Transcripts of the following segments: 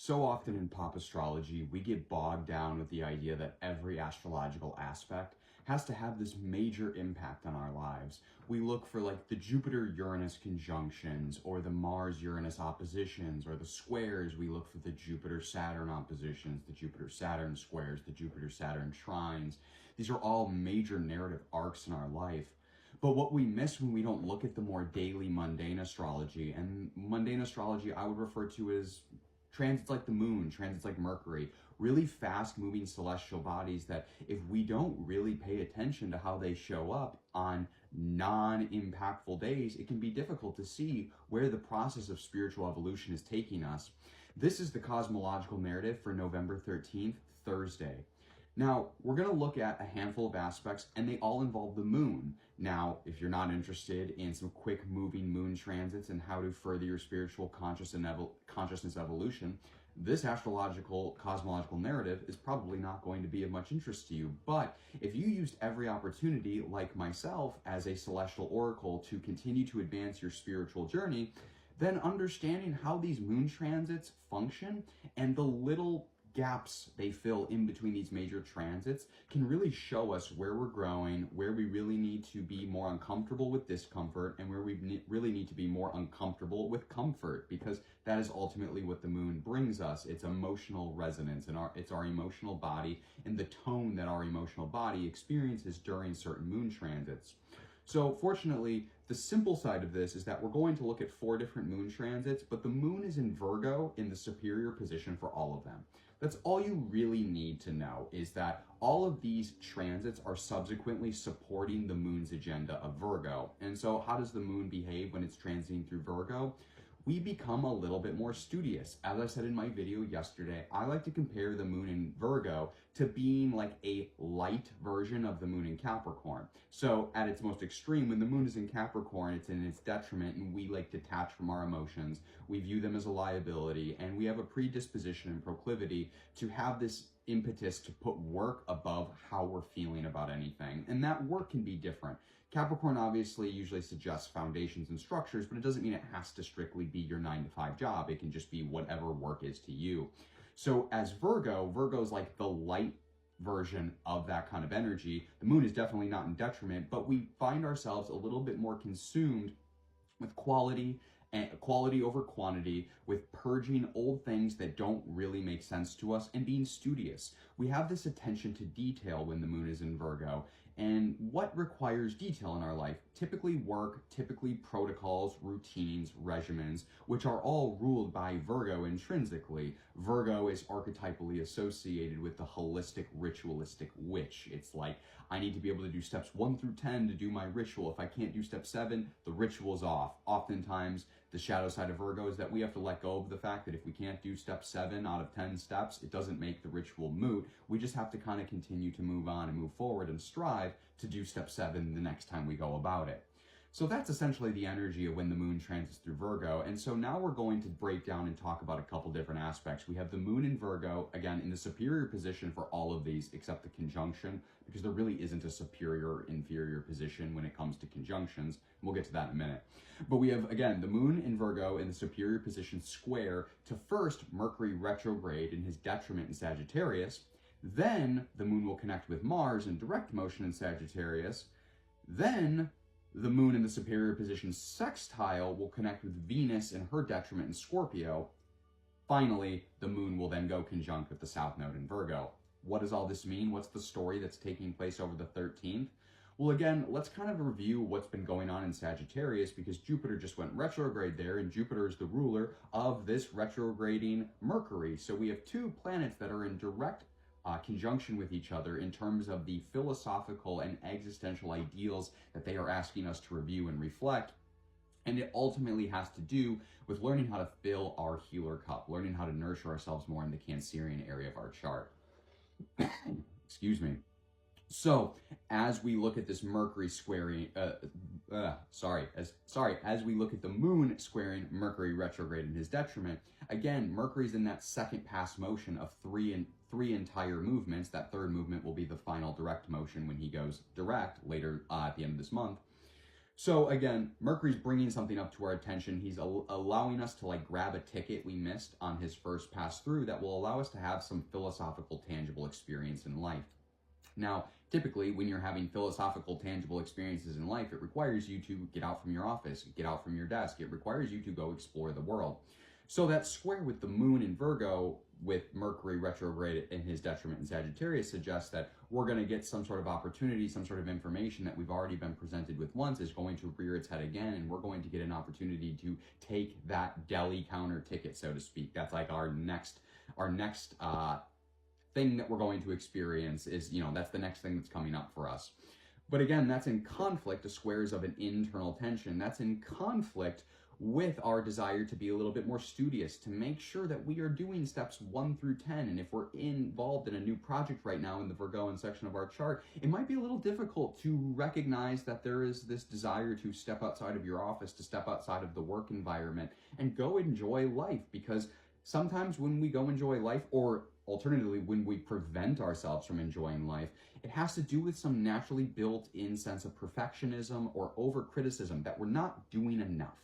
So often in pop astrology, we get bogged down with the idea that every astrological aspect has to have this major impact on our lives. We look for like the Jupiter-Uranus conjunctions or the Mars-Uranus oppositions or the squares. We look for the Jupiter-Saturn oppositions, the Jupiter-Saturn squares, the Jupiter-Saturn trines. These are all major narrative arcs in our life. But what we miss when we don't look at the more daily mundane astrology, and mundane astrology I would refer to as transits like the moon, transits like Mercury, really fast moving celestial bodies that if we don't really pay attention to how they show up on non-impactful days, it can be difficult to see where the process of spiritual evolution is taking us. This is the cosmological narrative for November 13th, Thursday. Now, we're going to look at a handful of aspects, and they all involve the moon. Now, if you're not interested in some quick moving moon transits and how to further your spiritual consciousness evolution, this astrological cosmological narrative is probably not going to be of much interest to you. But if you used every opportunity, like myself, as a celestial oracle to continue to advance your spiritual journey, then understanding how these moon transits function and the little gaps they fill in between these major transits can really show us where we're growing, where we really need to be more uncomfortable with discomfort, and where we really need to be more uncomfortable with comfort, because that is ultimately what the moon brings us. It's emotional resonance, and it's our emotional body and the tone that our emotional body experiences during certain moon transits. So fortunately, the simple side of this is that we're going to look at 4 different moon transits, but the moon is in Virgo in the superior position for all of them. That's all you really need to know, is that all of these transits are subsequently supporting the moon's agenda of Virgo. And so how does the moon behave when it's transiting through Virgo? We become a little bit more studious. As I said in my video yesterday, I like to compare the moon in Virgo to being like a light version of the moon in Capricorn. So at its most extreme, when the moon is in Capricorn, it's in its detriment, and we like detach from our emotions. We view them as a liability, and we have a predisposition and proclivity to have this impetus to put work above how we're feeling about anything. And that work can be different. Capricorn obviously usually suggests foundations and structures, but it doesn't mean it has to strictly be your 9-to-5 job. It can just be whatever work is to you. So as Virgo's like the light version of that kind of energy. The moon is definitely not in detriment, but we find ourselves a little bit more consumed with quality and quality over quantity, with purging old things that don't really make sense to us and being studious. We have this attention to detail when the moon is in Virgo. And what requires detail in our life? Typically work, typically protocols, routines, regimens, which are all ruled by Virgo intrinsically. Virgo is archetypally associated with the holistic, ritualistic witch. It's like, I need to be able to do steps 1 through 10 to do my ritual. If I can't do step 7, the ritual's off. Oftentimes, the shadow side of Virgo is that we have to let go of the fact that if we can't do step 7 out of 10 steps, it doesn't make the ritual moot. We just have to kind of continue to move on and move forward and strive to do step 7 the next time we go about it. So that's essentially the energy of when the moon transits through Virgo. And so now we're going to break down and talk about a couple different aspects. We have the moon in Virgo, again, in the superior position for all of these except the conjunction, because there really isn't a superior or inferior position when it comes to conjunctions. We'll get to that in a minute. But we have, again, the moon in Virgo in the superior position square to first Mercury retrograde in his detriment in Sagittarius. Then the moon will connect with Mars in direct motion in Sagittarius. Then the moon in the superior position sextile will connect with Venus in her detriment in Scorpio. Finally, the moon will then go conjunct with the south node in Virgo. What does all this mean? What's the story that's taking place over the 13th? Well, again, let's kind of review what's been going on in Sagittarius, because Jupiter just went retrograde there, and Jupiter is the ruler of this retrograding Mercury. So we have 2 planets that are in direct conjunction with each other in terms of the philosophical and existential ideals that they are asking us to review and reflect. And it ultimately has to do with learning how to fill our healer cup, learning how to nurture ourselves more in the Cancerian area of our chart. Excuse me. So as we look at this Mercury squaring, as we look at the moon squaring Mercury retrograde in his detriment, again, Mercury's in that second pass motion of three entire movements. That third movement will be the final direct motion when he goes direct later at the end of this month. So again, Mercury's bringing something up to our attention. He's allowing us to like grab a ticket we missed on his first pass through that will allow us to have some philosophical, tangible experience in life. Now, typically, when you're having philosophical, tangible experiences in life, it requires you to get out from your office, get out from your desk. It requires you to go explore the world. So that square with the moon in Virgo, with Mercury retrograde in his detriment in Sagittarius, suggests that we're going to get some sort of opportunity, some sort of information that we've already been presented with once is going to rear its head again, and we're going to get an opportunity to take that deli counter ticket, so to speak. That's like our next thing that we're going to experience is, that's the next thing that's coming up for us. But again, that's in conflict, the squares of an internal tension. That's in conflict with our desire to be a little bit more studious, to make sure that we are doing steps 1 through 10. And if we're involved in a new project right now in the Virgoan section of our chart, it might be a little difficult to recognize that there is this desire to step outside of your office, to step outside of the work environment and go enjoy life. Because sometimes when we go enjoy life, or alternatively, when we prevent ourselves from enjoying life, it has to do with some naturally built-in sense of perfectionism or over-criticism that we're not doing enough,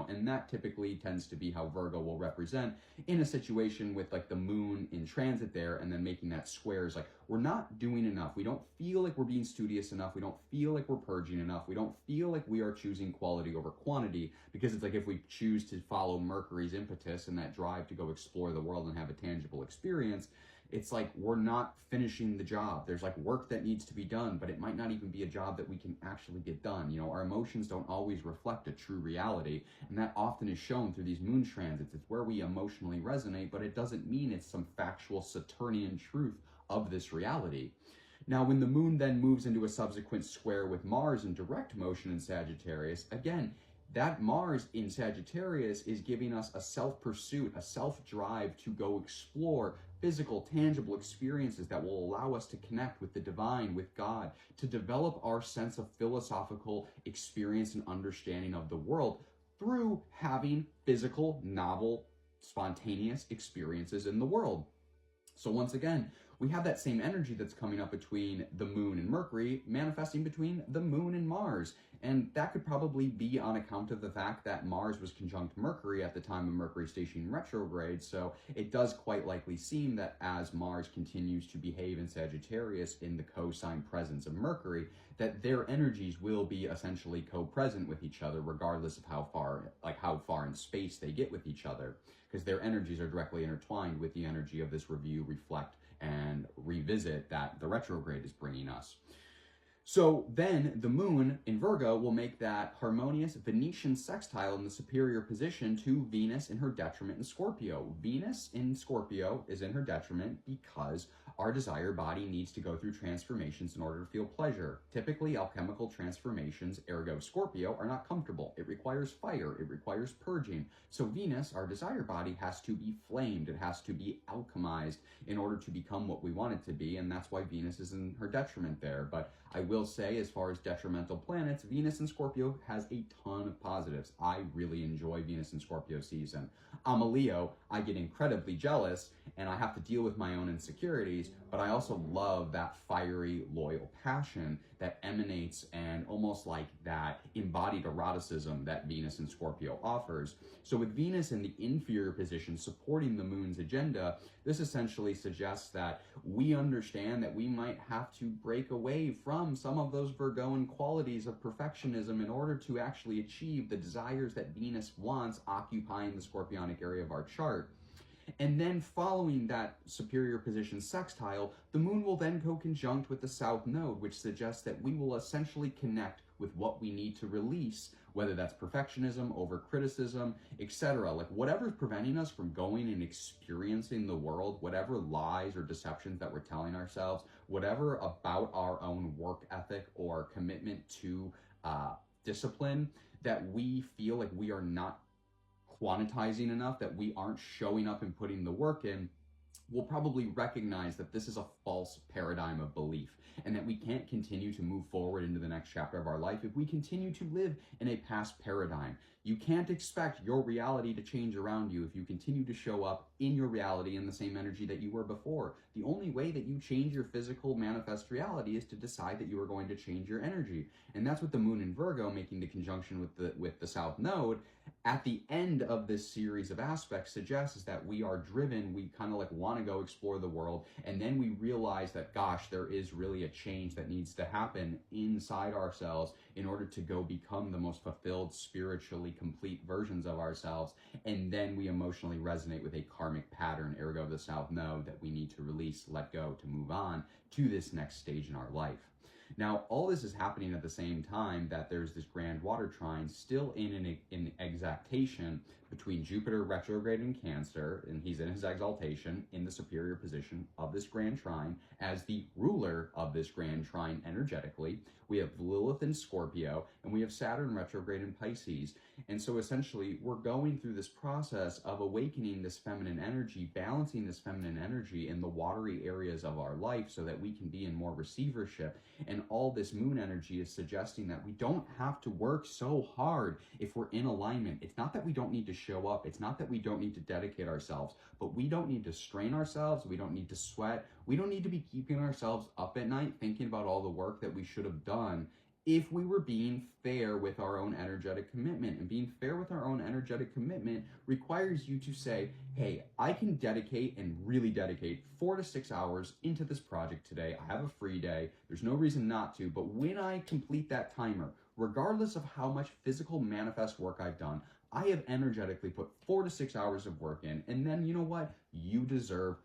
and that typically tends to be how Virgo will represent in a situation with like the moon in transit there, and then making that square is like, we're not doing enough. We don't feel like we're being studious enough. We don't feel like we're purging enough. We don't feel like we are choosing quality over quantity, because it's like if we choose to follow Mercury's impetus and that drive to go explore the world and have a tangible experience, it's like we're not finishing the job. There's like work that needs to be done, but it might not even be a job that we can actually get done. Our emotions don't always reflect a true reality, and that often is shown through these moon transits. It's where we emotionally resonate, but it doesn't mean it's some factual Saturnian truth of this reality. Now, when the moon then moves into a subsequent square with Mars in direct motion in Sagittarius, again, that Mars in Sagittarius is giving us a self-pursuit, a self-drive to go explore physical, tangible experiences that will allow us to connect with the divine, with God, to develop our sense of philosophical experience and understanding of the world through having physical, novel, spontaneous experiences in the world. So once again, we have that same energy that's coming up between the moon and Mercury, manifesting between the moon and Mars. And that could probably be on account of the fact that Mars was conjunct Mercury at the time of Mercury stationing retrograde. So it does quite likely seem that as Mars continues to behave in Sagittarius in the cosine presence of Mercury, that their energies will be essentially co-present with each other, regardless of how far in space they get with each other, because their energies are directly intertwined with the energy of this review, reflect, and revisit that the retrograde is bringing us. So then the moon in Virgo will make that harmonious Venetian sextile in the superior position to Venus in her detriment in Scorpio. Venus in Scorpio is in her detriment because our desire body needs to go through transformations in order to feel pleasure. Typically, alchemical transformations, ergo Scorpio, are not comfortable. It requires fire. It requires purging. So Venus, our desire body, has to be flamed. It has to be alchemized in order to become what we want it to be, and that's why Venus is in her detriment there. But I will say, as far as detrimental planets, Venus in Scorpio has a ton of positives. I really enjoy Venus in Scorpio season. I'm a Leo. I get incredibly jealous, and I have to deal with my own insecurities, but I also love that fiery, loyal passion that emanates and almost like that embodied eroticism that Venus in Scorpio offers. So with Venus in the inferior position supporting the moon's agenda, this essentially suggests that we understand that we might have to break away from some of those Virgoan qualities of perfectionism in order to actually achieve the desires that Venus wants occupying the scorpionic area of our chart. And then following that superior position sextile, the moon will then go conjunct with the south node, which suggests that we will essentially connect with what we need to release, whether that's perfectionism, over criticism, etc. Like whatever's preventing us from going and experiencing the world, whatever lies or deceptions that we're telling ourselves, whatever about our own work ethic or commitment to discipline that we feel like we are not quantitizing enough, that we aren't showing up and putting the work in, we'll probably recognize that this is a false paradigm of belief and that we can't continue to move forward into the next chapter of our life if we continue to live in a past paradigm. You can't expect your reality to change around you if you continue to show up in your reality in the same energy that you were before. The only way that you change your physical manifest reality is to decide that you are going to change your energy. And that's what the moon in Virgo, making the conjunction with the South Node at the end of this series of aspects, suggests is that we are driven, we kind of like want to go explore the world, and then we realize that, gosh, there is really a change that needs to happen inside ourselves in order to go become the most fulfilled, spiritually complete versions of ourselves. And then we emotionally resonate with a karmic pattern, ergo the South Node, that we need to release, let go, to move on to this next stage in our life. Now, all this is happening at the same time that there's this grand water trine still in exaltation between Jupiter retrograde in Cancer, and he's in his exaltation in the superior position of this grand trine as the ruler of this grand trine energetically. We have Lilith in Scorpio, and we have Saturn retrograde in Pisces. And so essentially, we're going through this process of awakening this feminine energy, balancing this feminine energy in the watery areas of our life so that we can be in more receivership. And all this moon energy is suggesting that we don't have to work so hard if we're in alignment. It's not that we don't need to show up. It's not that we don't need to dedicate ourselves, but we don't need to strain ourselves. We don't need to sweat. We don't need to be keeping ourselves up at night thinking about all the work that we should have done if we were being fair with our own energetic commitment. And being fair with our own energetic commitment requires you to say, hey, I can dedicate and really dedicate 4 to 6 hours into this project today. I have a free day. There's no reason not to. But when I complete that timer, regardless of how much physical manifest work I've done, I have energetically put 4 to 6 hours of work in. And then you know what? You deserve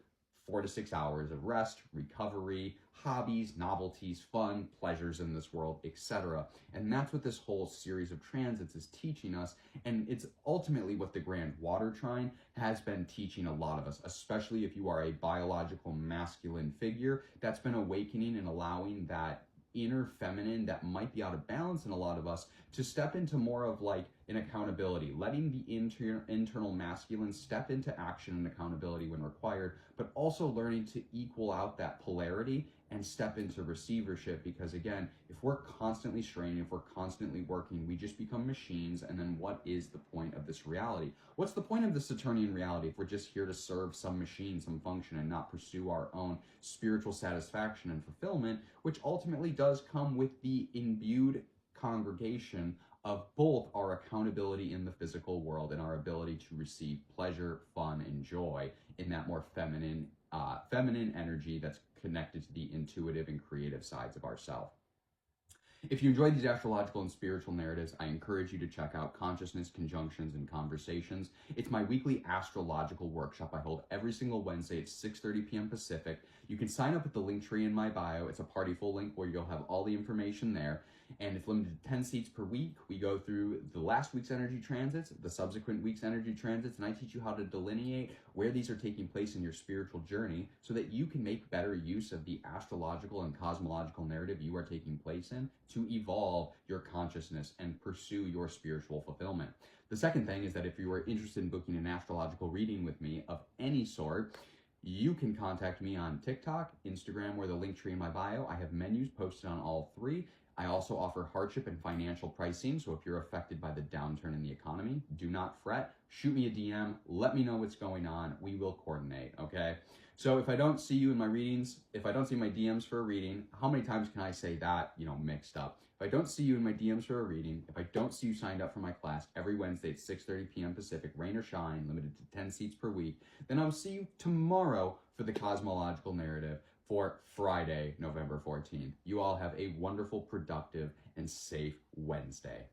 4 to 6 hours of rest, recovery, hobbies, novelties, fun, pleasures in this world, etc. And that's what this whole series of transits is teaching us. And it's ultimately what the grand water trine has been teaching a lot of us, especially if you are a biological masculine figure that's been awakening and allowing that inner feminine that might be out of balance in a lot of us to step into more of like an accountability, letting the internal masculine step into action and accountability when required, but also learning to equal out that polarity and step into receivership. Because again, if we're constantly straining, if we're constantly working, we just become machines. And then what is the point of this reality? What's the point of the Saturnian reality if we're just here to serve some machine, some function, and not pursue our own spiritual satisfaction and fulfillment, which ultimately does come with the imbued congregation of both our accountability in the physical world and our ability to receive pleasure, fun, and joy in that more feminine energy that's connected to the intuitive and creative sides of ourself. If you enjoyed these astrological and spiritual narratives, I encourage you to check out Consciousness, Conjunctions, and Conversations. It's my weekly astrological workshop I hold every single Wednesday at 6:30 p.m. Pacific. You can sign up at the link tree in my bio. It's a party full link where you'll have all the information there. And it's limited to 10 seats per week. We go through the last week's energy transits, the subsequent week's energy transits, and I teach you how to delineate where these are taking place in your spiritual journey so that you can make better use of the astrological and cosmological narrative you are taking place in to evolve your consciousness and pursue your spiritual fulfillment. The second thing is that if you are interested in booking an astrological reading with me of any sort, you can contact me on TikTok, Instagram, or the link tree in my bio. I have menus posted on all three. I also offer hardship and financial pricing, so if you're affected by the downturn in the economy, do not fret. Shoot me a DM. Let me know what's going on. We will coordinate, okay? So if I don't see you in my readings, if I don't see my DMs for a reading, how many times can I say that, mixed up? If I don't see you in my DMs for a reading, if I don't see you signed up for my class every Wednesday at 6:30 p.m. Pacific, rain or shine, limited to 10 seats per week, then I'll see you tomorrow for the Cosmological Narrative for Friday, November 14th. You all have a wonderful, productive, and safe Wednesday.